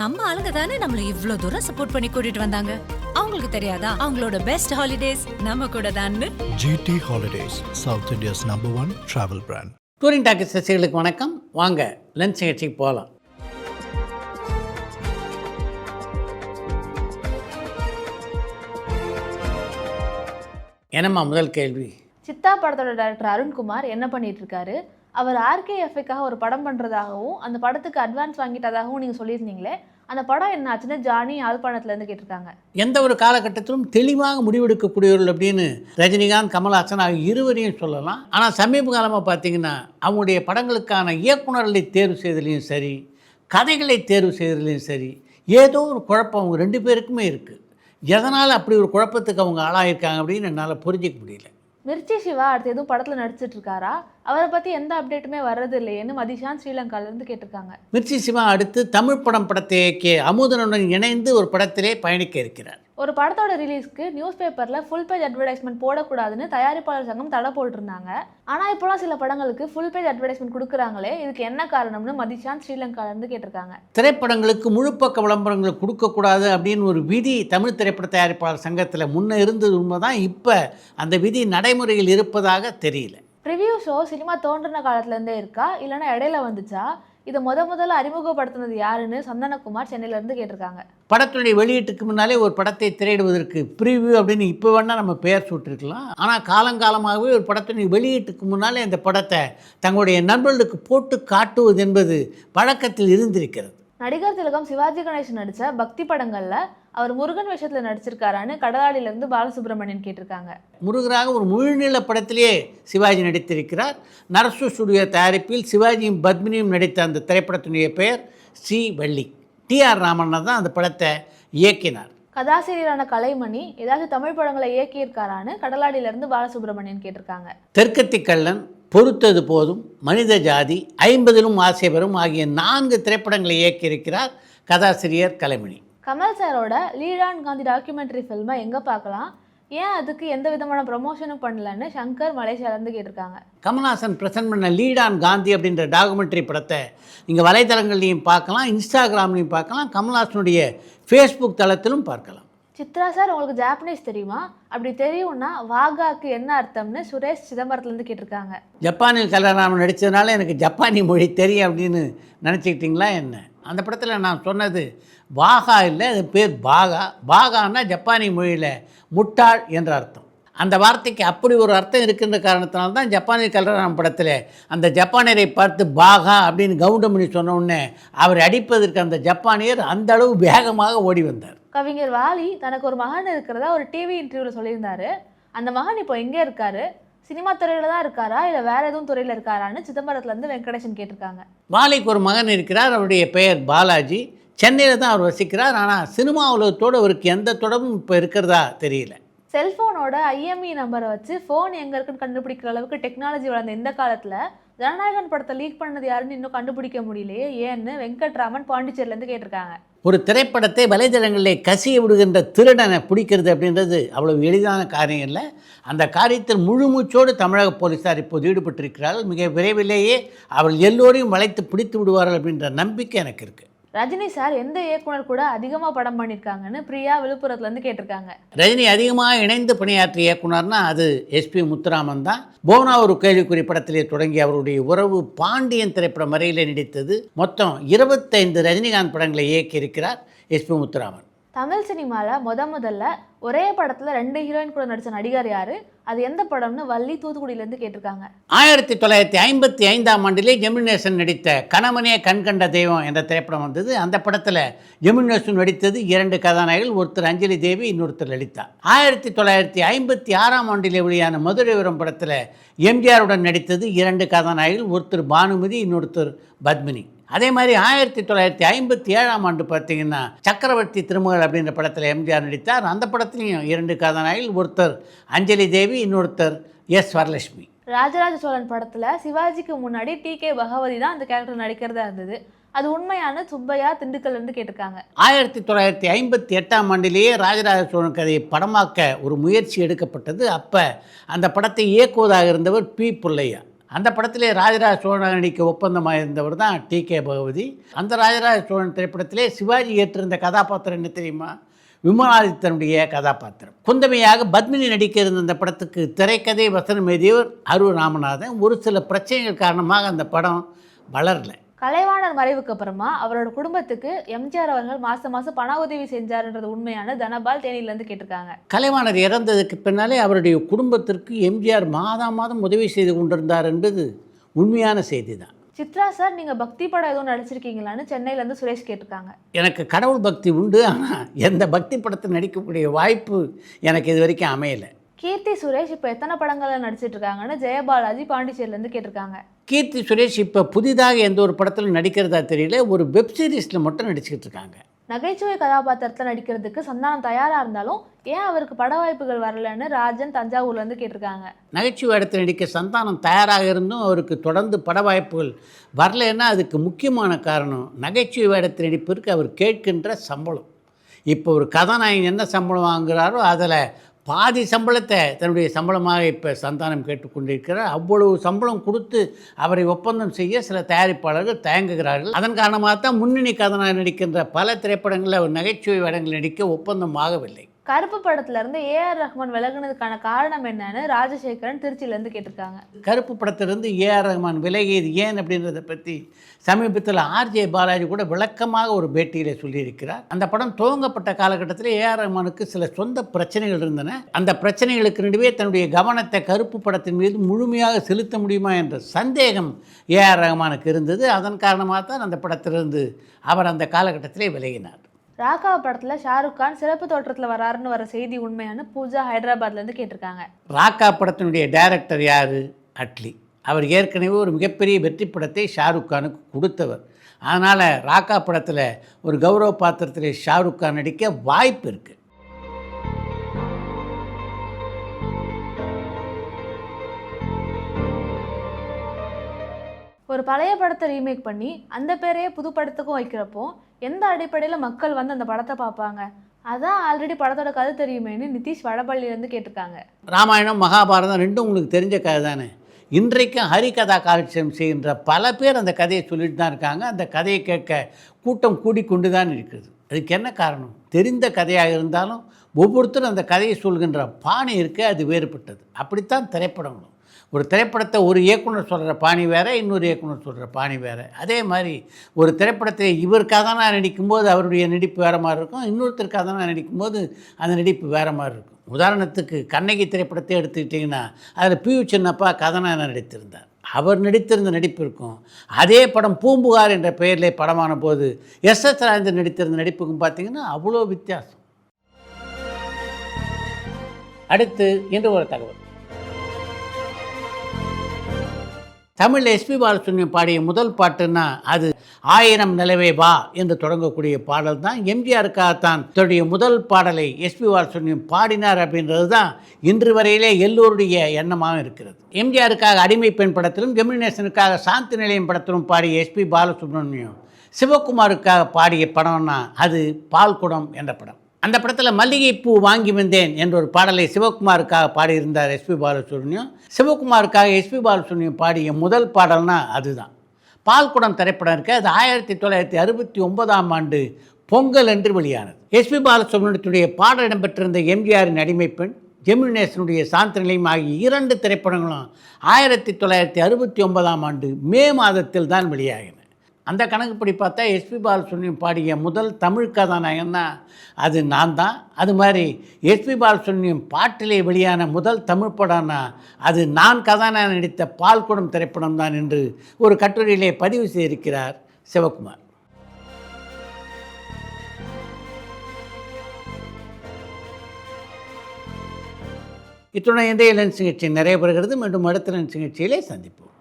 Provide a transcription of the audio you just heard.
நம்ம ஆளுங்க தானே நம்மள இவ்ளோ தூரம் சப்போர்ட் பண்ணி கூட்டிட்டு வந்தாங்க. அவங்களுக்கு தெரியாதா அவங்களோட பெஸ்ட் ஹாலிடேஸ் நம்ம கூட தான்னு. GT Holidays, South India's #1 travel brand. Touring talkies ரசிகர்களுக்கு வணக்கம். வாங்க லஞ்ச் நிகழ்ச்சிக்கு போகலாம். என்னம்மா முதல் கேள்வி? சித்தா படத்தோட டைரக்டர் அருண்குமார் என்ன பண்ணிட்டு இருக்காரு? அவர் RKFக்காக ஒரு படம் பண்ணுறதாகவும் அந்த படத்துக்கு அட்வான்ஸ் வாங்கிட்டதாகவும் நீங்கள் சொல்லியிருந்தீங்களே, அந்த படம் என்ன ஆச்சுன்னு ஜானி யாழ்ப்பாணத்துலேருந்து கேட்டிருக்காங்க. எந்த ஒரு காலகட்டத்திலும் தெளிவாக முடிவெடுக்கக்கூடியவர்கள் அப்படின்னு ரஜினிகாந்த், கமல்ஹாசன் ஆகிய இருவரையும் சொல்லலாம். ஆனால் சமீப காலமாக பார்த்தீங்கன்னா அவங்களுடைய படங்களுக்கான இயக்குநர்களை தேர்வு செய்தலையும் சரி, கதைகளை தேர்வு செய்தலையும் சரி, ஏதோ ஒரு குழப்பம் அவங்க ரெண்டு பேருக்குமே இருக்குது. எதனால் அப்படி ஒரு குழப்பத்துக்கு அவங்க ஆளாயிருக்காங்க அப்படின்னு என்னால் புரிஞ்சிக்க முடியல. மிர்ச்சி சிவா அடுத்து எதுவும் படத்தில் நடிச்சிட்டு இருக்காரா? அவரை பற்றி எந்த அப்டேட்டுமே வர்றது இல்லையேன்னு மதிஷான் ஸ்ரீலங்காலேருந்து கேட்டிருக்காங்க. மிர்ச்சி சிவா அடுத்து தமிழ் படத்தை இயக்கிய அமுதனுடன் இணைந்து ஒரு படத்திலே பயணிக்க இருக்கிறார். ஒரு படத்தோட ரிலீஸ்க்கு நியூஸ் பேப்பரில் ஃபுல் பேஜ் அட்வர்டைஸ்மெண்ட் போடக்கூடாதுன்னு தயாரிப்பாளர் சங்கம் தடை போட்டிருந்தாங்க. ஆனால் இப்போலாம் சில படங்களுக்கு ஃபுல் பேஜ் அட்வர்டைஸ்மெண்ட் கொடுக்குறாங்களே, இதுக்கு என்ன காரணம்னு மதிஷான் ஸ்ரீலங்காலேருந்து கேட்டிருக்காங்க. திரைப்படங்களுக்கு முழுப்பக்க விளம்பரங்கள் கொடுக்கக்கூடாது அப்படின்னு ஒரு விதி தமிழ் திரைப்பட தயாரிப்பாளர் சங்கத்தில் முன்னே இருந்தது உண்மைதான். இப்போ அந்த விதி நடைமுறையில் இருப்பதாக தெரியல. ரிவ்யூ ஷோ சினிமா தோன்றின காலத்துலேருந்தே இருக்கா, இல்லைன்னா இடையில வந்துச்சா? இதை முதல்ல அறிமுகப்படுத்தினது யாருன்னு சந்தனகுமார் சென்னையிலேருந்து கேட்டிருக்காங்க. படத்துடைய வெளியீட்டுக்கு முன்னாலே ஒரு படத்தை திரையிடுவதற்கு ப்ரீவியூ அப்படின்னு இப்போ வேணால் நம்ம பெயர் சூட்டிருக்கலாம். ஆனால் காலங்காலமாகவே ஒரு படத்தினுடைய வெளியீட்டுக்கு முன்னாலே அந்த படத்தை தங்களுடைய நண்பர்களுக்கு போட்டு காட்டுவது என்பது வழக்கத்தில் இருந்திருக்கிறது. நடிகர் திலகம் சிவாஜி கணேசன் நடித்த பக்தி படங்களில் அவர் முருகன் வேஷத்தில் நடிச்சிருக்காரான்னு கடலாடியிலேருந்து பாலசுப்ரமணியன் கேட்டிருக்காங்க. முருகராக ஒரு முழுநீள படத்திலேயே சிவாஜி நடித்திருக்கிறார். நரசு ஸ்டுடியோ தயாரிப்பில் சிவாஜியும் பத்மினியும் நடித்த அந்த திரைப்படத்தினுடைய பெயர் ஸ்ரீவள்ளி. TR ராமண்ணா தான் அந்த படத்தை இயக்கினார். கதாசிரியரான கலைமணி ஏதாச்சும் தமிழ் படங்களை இயக்கியிருக்காரான்னு கடலாடியிலேருந்து பாலசுப்ரமணியன் கேட்டிருக்காங்க. தெற்கத்தி கள்ளன், பொறுத்தது போதும், மனித ஜாதி, 50லும் ஆசை வரும் ஆகிய 4 திரைப்படங்களை இயக்கியிருக்கிறார் கதாசிரியர் கலைமணி. கமல் சாரோட லீடான் காந்தி டாக்குமெண்ட்ரி ஃபில்மை எங்கே பார்க்கலாம்? ஏன் அதுக்கு எந்த விதமான ப்ரமோஷனும் பண்ணலன்னு சங்கர் மலேசியாவிலேருந்து கேட்டிருக்காங்க. கமல்ஹாசன் ப்ரெசென்ட் பண்ண லீடான் காந்தி அப்படின்ற டாக்குமெண்ட்ரி படத்தை நீங்கள் வலைத்தளங்கள்லையும் பார்க்கலாம், இன்ஸ்டாகிராம்லையும் பார்க்கலாம், கமல்ஹாசனுடைய ஃபேஸ்புக் தளத்திலும் பார்க்கலாம். சித்ரா சார், உங்களுக்கு ஜாப்பனீஸ் தெரியுமா? அப்படி தெரியும்னா வாகாக்கு என்ன அர்த்தம்னு சுரேஷ் சிதம்பரத்துலேருந்து கேட்டிருக்காங்க. ஜப்பானில் கல்யாணம் நடித்ததுனால எனக்கு ஜப்பானி மொழி தெரியும் அப்படின்னு நினச்சிக்கிட்டிங்களா என்ன? அந்த படத்தில் நான் சொன்னது வாகா இல்லை, அது பேர் பாகா. பாகான்னா ஜப்பானி மொழியில் முட்டாள் என்ற அர்த்தம். அந்த வார்த்தைக்கு அப்படி ஒரு அர்த்தம் இருக்கின்ற காரணத்தினால தான் ஜப்பானில் கல்யாணம் படத்தில் அந்த ஜப்பானியரை பார்த்து பாகா அப்படின்னு கவுண்டமணி சொன்ன உடனே அவர் அடிப்பதற்கு அந்த ஜப்பானியர் அந்த அளவு வேகமாக ஓடி வந்தார். கவிஞர் வாலி தனக்கு ஒரு மகன் இருக்கிறதா ஒரு டிவி இன்டர்வியூவில் சொல்லியிருந்தாரு. அந்த மகன் இப்போ எங்கே இருக்காரு? சினிமா துறையில் தான் இருக்காரா, இல்லை வேறு எதுவும் துறையில் இருக்காரான்னு சிதம்பரத்துலேருந்து வெங்கடேசன் கேட்டிருக்காங்க. வாலிக்கு ஒரு மகன் இருக்கிறார். அவருடைய பெயர் பாலாஜி. சென்னையில் தான் அவர் வசிக்கிறார். ஆனால் சினிமா உலகத்தோடு அவருக்கு எந்த தொடர்பும் இப்போ இருக்கிறதா தெரியல. செல்ஃபோனோட IMEI நம்பரை வச்சு ஃபோன் எங்கே இருக்குன்னு கண்டுபிடிக்கிற அளவுக்கு டெக்னாலஜி வளர்ந்த இந்த காலத்தில் ஜனநாயகன் படத்தை லீக் பண்ணது யாருன்னு இன்னும் கண்டுபிடிக்க முடியலையே ஏன்னு வெங்கட்ராமன் பாண்டிச்சேரியிலேருந்து கேட்டிருக்காங்க. ஒரு திரைப்படத்தை வலைதளங்களிலே கசிய விடுகின்ற திருடனை பிடிக்கிறது அப்படின்றது அவ்வளவு எளிதான காரியம் இல்லை. அந்த காரியத்தில் முழுமூச்சோடு தமிழக போலீஸார் இப்போது ஈடுபட்டிருக்கிறார்கள். மிக விரைவிலேயே அவர்கள் எல்லோரையும் வளைத்து பிடித்து விடுவார்கள் அப்படின்ற நம்பிக்கை எனக்கு இருக்குது. ரஜினி சார் எந்த இயக்குனர் கூட அதிகமாக படம் பண்ணியிருக்காங்கன்னு பிரியா விழுப்புரத்துலேருந்து கேட்டிருக்காங்க. ரஜினி அதிகமாக இணைந்து பணியாற்றிய இயக்குனர்னா அது SP முத்துராமன் தான். போனா ஒரு கேள்விக்குறி படத்திலே தொடங்கி அவருடைய உறவு பாண்டியன் திரைப்படம் வரையிலே நடித்தது. மொத்தம் 25 ரஜினிகாந்த் படங்களை இயக்கியிருக்கிறார் SP முத்துராமன். தமிழ் சினிமாவில் முதல்ல ஒரே படத்தில் 2 ஹீரோயின் கூட நடித்த நடிகர் யார்? அது எந்த படம்னு வள்ளி தூத்துக்குடியிலேருந்து கேட்டிருக்காங்க. 1955ஆம் ஆண்டிலே ஜெமினேசன் நடித்த கணவனே கண்கண்ட தெய்வம் என்ற திரைப்படம் வந்தது. அந்த படத்தில் ஜெமினேசன் நடித்தது 2 கதாநாயகர்கள், ஒருத்தர் அஞ்சலி தேவி, இன்னொருத்தர் லலிதா. 1956ஆம் ஆண்டிலே வெளியான மதுரை வீரம் படத்தில் MGRவுடன் நடித்தது 2 கதாநாயகர்கள், ஒருத்தர் பானுமதி, இன்னொருத்தர் பத்மினி. அதே மாதிரி 1957ஆம் ஆண்டு பார்த்தீங்கன்னா சக்கரவர்த்தி திருமகள் அப்படின்ற படத்தில் MGR நடித்தார். அந்த படத்துலையும் 2 கதாநாயகிகள், ஒருத்தர் அஞ்சலி தேவி, இன்னொருத்தர் S வரலட்சுமி. ராஜராஜ சோழன் படத்தில் சிவாஜிக்கு முன்னாடி TK பகவதி தான் அந்த கேரக்டர் நடிக்கிறதா இருந்தது. அது உண்மையான சுப்பையா திண்டுக்கல்லேருந்து கேட்டிருக்காங்க. 1958ஆம் ஆண்டிலேயே ராஜராஜ சோழன் கதையை படமாக்க ஒரு முயற்சி எடுக்கப்பட்டது. அப்போ அந்த படத்தை இயக்குவதாக இருந்தவர் P. புல்லையா. அந்த படத்திலே ராஜராஜ சோழன் நடிக்க ஒப்பந்தமாக இருந்தவர் தான் டி.கே. பகவதி. அந்த ராஜராஜ சோழன் திரைப்படத்திலே சிவாஜி ஏற்றிருந்த கதாபாத்திரம் என்ன தெரியுமா? விமலாதித்தனுடைய கதாபாத்திரம். குந்தமையாக பத்மினி நடிக்க இருந்த அந்த படத்துக்கு திரைக்கதை வசனம் எழுதியவர் அரு ராமநாதன். ஒரு சில பிரச்சனைகள் காரணமாக அந்த படம் வளரல. கலைவாணர் மறைவுக்கு அப்புறமா அவரோட குடும்பத்துக்கு எம்ஜிஆர் அவர்கள் மாசம் பண உதவி செஞ்சாருன்றது உண்மையான தனபால் தேனியிலேருந்து கேட்டிருக்காங்க. கலைவாணர் இறந்ததுக்கு பின்னாலே அவருடைய குடும்பத்திற்கு எம்ஜிஆர் மாதம் உதவி செய்து கொண்டிருந்தார் என்பது உண்மையான செய்தி தான். சித்ரா சார், நீங்கள் பக்தி படம் எதுவும் நடிச்சிருக்கீங்களான்னு சென்னையிலேருந்து சுரேஷ் கேட்டிருக்காங்க. எனக்கு கடவுள் பக்தி உண்டு, ஆனால் எந்த பக்தி படத்தை நடிக்கக்கூடிய வாய்ப்பு எனக்கு இது வரைக்கும் அமையலை. கீர்த்தி சுரேஷ் இப்போ எத்தனை படங்களில் நடிச்சிட்டு இருக்காங்கன்னு ஜெயபாலாஜி பாண்டிச்சேரியிலேருந்து கேட்டிருக்காங்க. கீர்த்தி சுரேஷ் இப்போ புதிதாக எந்த ஒரு படத்தில் நடிக்கிறதா தெரியல, ஒரு வெப் சீரிஸில் மட்டும் நடிச்சுக்கிட்டு இருக்காங்க. நகைச்சுவை கதாபாத்திரத்தில் நடிக்கிறதுக்கு சந்தானம் தயாராக இருந்தாலும் ஏன் அவருக்கு பட வாய்ப்புகள் வரலன்னு ராஜன் தஞ்சாவூர்லேருந்து கேட்டிருக்காங்க. நகைச்சுவை இடத்தில் நடிக்க சந்தானம் தயாராக இருந்தும் அவருக்கு தொடர்ந்து பட வாய்ப்புகள் வரலைன்னா அதுக்கு முக்கியமான காரணம் நகைச்சுவை இடத்தில் நடிப்பிற்கு அவர் கேட்கின்ற சம்பளம். இப்போ ஒரு கதாநாயகன் என்ன சம்பளம் வாங்குகிறாரோ அதில் பாதி சம்பளத்தை தன்னுடைய சம்பளமாக இப்போ சந்தானம் கேட்டுக்கொண்டிருக்கிறார். அவ்வளவு சம்பளம் கொடுத்து அவரை ஒப்பந்தம் செய்ய சில தயாரிப்பாளர்கள் தயங்குகிறார்கள். அதன் காரணமாக தான் முன்னணி கதாநாயகன் நடிக்கின்ற பல திரைப்படங்களில் அவர் நகைச்சுவை வேடங்கள் நடிக்க ஒப்பந்தம் ஆகவில்லை. கருப்பு படத்துல இருந்து ஏஆர் ரஹ்மான் விலகுனதுக்கான காரணம் என்னன்னு ராஜசேகரன் திருச்சியிலேருந்து கேட்டிருக்காங்க. கருப்பு படத்திலிருந்து ஏஆர் ரஹ்மான் விலகியது ஏன் அப்படின்றத பற்றி சமீபத்தில் ஆர்ஜே பாலாஜி கூட விளக்கமாக ஒரு பேட்டியில் சொல்லியிருக்கிறார். அந்த படம் துவங்கப்பட்ட காலகட்டத்தில் ஏஆர் ரஹ்மானுக்கு சில சொந்த பிரச்சனைகள் இருந்தன. அந்த பிரச்சனைகளுக்கு நடுவே தன்னுடைய கவனத்தை கருப்பு படத்தின் மீது முழுமையாக செலுத்த முடியுமா என்ற சந்தேகம் ஏஆர் ரஹ்மானுக்கு இருந்தது. அதன் காரணமாக தான் அந்த படத்திலிருந்து அவர் அந்த காலகட்டத்திலே விலகினார். ராகா படத்தில் ஷாருக் கான் சிறப்பு தோற்றத்தில் வராருன்னு வர செய்தி உண்மையான பூஜா ஹைதராபாத்லேருந்து கேட்டிருக்காங்க. ராகா படத்தினுடைய டைரக்டர் யார்? அட்லி. அவர் ஏற்கனவே ஒரு மிகப்பெரிய வெற்றி படத்தை ஷாருக் கானுக்கு கொடுத்தவர். அதனால் ராகா படத்தில் ஒரு கௌரவ பாத்திரத்தில் ஷாருக் கான் நடிக்க வாய்ப்பு இருக்குது. ஒரு பழைய படத்தை ரீமேக் பண்ணி அந்த பேரையே புது படத்துக்கும் வைக்கிறப்போ எந்த அடிப்படையில் மக்கள் வந்து அந்த படத்தை பார்ப்பாங்க? அதான் ஆல்ரெடி படத்தோட கதை தெரியுமேன்னு நிதிஷ் வடபள்ளியிலேருந்து கேட்டிருக்காங்க. ராமாயணம் மகாபாரதம் ரெண்டும் உங்களுக்கு தெரிஞ்ச கதை தானே. இன்றைக்கும் ஹரிகதா காலட்சேபம் செய்கின்ற பல பேர் அந்த கதையை சொல்லிட்டு தான் இருக்காங்க. அந்த கதையை கேட்க கூட்டம் கூடிக்கொண்டு தான் இருக்குது. அதுக்கு என்ன காரணம்? தெரிந்த கதையாக இருந்தாலும் ஒவ்வொருத்தரும் அந்த கதையை சொல்கின்ற பாணி இருக்க அது வேறுபட்டது. அப்படித்தான் திரைப்படங்களும். ஒரு திரைப்படத்தை ஒரு இயக்குனர் சொல்கிற பாணி வேறு, இன்னொரு இயக்குனர் சொல்கிற பாணி வேறு. அதே மாதிரி ஒரு திரைப்படத்தை இவர் கதாநாயகன் நடிக்கும்போது அவருடைய நடிப்பு வேறு மாதிரி இருக்கும், இன்னொருத்தர் கதாநாயகன் நடிக்கும்போது அந்த நடிப்பு வேறு மாதிரி இருக்கும். உதாரணத்துக்கு கண்ணகி திரைப்படத்தை எடுத்துக்கிட்டிங்கன்னா அதில் பி.யு. சின்னப்பா கதாநாயகன் நடித்திருந்தார். அவர் நடித்திருந்த நடிப்பு இருக்கும். அதே படம் பூம்புகார் என்ற பெயரிலே படமான போது எஸ்.எஸ். ராஜேந்திரன் நடித்திருந்த நடிப்புக்கும் பார்த்திங்கன்னா அவ்வளோ வித்தியாசம். அடுத்து இன்று ஒரு தகவல். தமிழ் எஸ்பி பாலசுப்ரமணியம் பாடிய முதல் பாட்டுன்னா அது 1000 நிலவே வா என்று தொடங்கக்கூடிய பாடல் தான். எம்ஜிஆருக்காகத்தான் தன்னுடைய முதல் பாடலை எஸ்பி பாலசுப்ரமணியம் பாடினார் அப்படின்றது தான் இன்று வரையிலே எல்லோருடைய எண்ணமாக இருக்கிறது. எம்ஜிஆருக்காக அடிமை பெண் படத்திலும் ஜெமினிநேசனுக்காக சாந்தி நிலையம் படத்திலும் பாடிய எஸ்பி பாலசுப்ரமணியம் சிவகுமாருக்காக பாடிய படம்னா அது பால்குடம் என்ற படம். அந்த படத்தில் மல்லிகைப்பூ வாங்கி வந்தேன் என்ற ஒரு பாடலை சிவகுமாருக்காக பாடியிருந்தார் எஸ்பி பாலசுப்ரமணியம். சிவகுமாருக்காக எஸ்பி பாலசுப்ரமணியம் பாடிய முதல் பாடல்னா அதுதான். பால்குடம் திரைப்படம் இருக்குது. அது 1969ஆம் ஆண்டு பொங்கல் என்று வெளியானது. எஸ்பி பாலசுப்ரமணியத்துடைய பாடல் இடம்பெற்றிருந்த எம்ஜிஆரின் அடிமைப்பெண், ஜெமினிநேசனுடைய சாந்தி நிலையம் ஆகிய 2 திரைப்படங்களும் 1969ஆம் ஆண்டு மே மாதத்தில் தான் வெளியாகின. அந்த கணக்குப்படி பார்த்தா எஸ்பி பாலசுப்ரமணியம் பாடிய முதல் தமிழ் கதாநாயகன்னா அது நான் தான். அது மாதிரி எஸ்பி பாலசுப்ரமணியம் பாட்டிலே வெளியான முதல் தமிழ் படம்னா அது நான் கதாநாயகன் நடித்த பால்குடம் திரைப்படம் தான் என்று ஒரு கட்டுரையிலே பதிவு செய்திருக்கிறார் சிவகுமார். இத்துடன் இன்றைய லென்ஸ் நிகழ்ச்சி நிறைவு பெறுகிறது. மீண்டும் அடுத்த லென்ஸ் நிகழ்ச்சியிலே சந்திப்போம்.